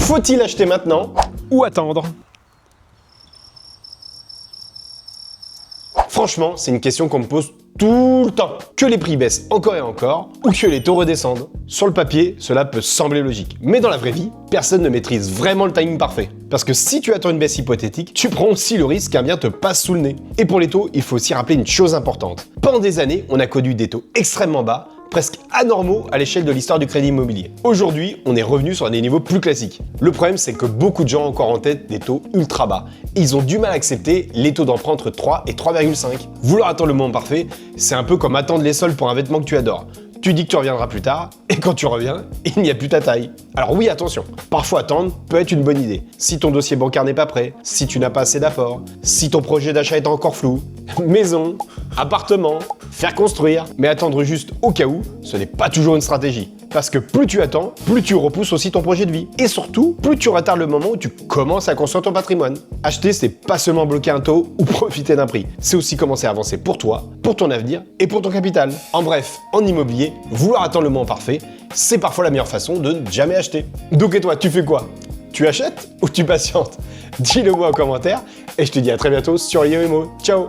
Faut-il acheter maintenant ou attendre? Franchement, c'est une question qu'on me pose tout le temps. Que les prix baissent encore et encore, ou que les taux redescendent. Sur le papier, cela peut sembler logique. Mais dans la vraie vie, personne ne maîtrise vraiment le timing parfait. Parce que si tu attends une baisse hypothétique, tu prends aussi le risque qu'un bien te passe sous le nez. Et pour les taux, il faut aussi rappeler une chose importante. Pendant des années, on a connu des taux extrêmement bas, presque anormaux à l'échelle de l'histoire du crédit immobilier. Aujourd'hui, on est revenu sur des niveaux plus classiques. Le problème, c'est que beaucoup de gens ont encore en tête des taux ultra bas. Ils ont du mal à accepter les taux d'emprunt entre 3 et 3,5. Vouloir attendre le moment parfait, c'est un peu comme attendre les soldes pour un vêtement que tu adores. Tu dis que tu reviendras plus tard, et quand tu reviens, il n'y a plus ta taille. Alors oui, attention, parfois attendre peut être une bonne idée. Si ton dossier bancaire n'est pas prêt, si tu n'as pas assez d'apports, si ton projet d'achat est encore flou, maison, appartement, faire construire. Mais attendre juste au cas où, ce n'est pas toujours une stratégie. Parce que plus tu attends, plus tu repousses aussi ton projet de vie. Et surtout, plus tu retardes le moment où tu commences à construire ton patrimoine. Acheter, c'est pas seulement bloquer un taux ou profiter d'un prix. C'est aussi commencer à avancer pour toi, pour ton avenir et pour ton capital. En bref, en immobilier, vouloir attendre le moment parfait, c'est parfois la meilleure façon de ne jamais acheter. Donc et toi, tu fais quoi? Tu achètes ou tu patientes? Dis-le moi en commentaire et je te dis à très bientôt sur Yo Imo. Ciao!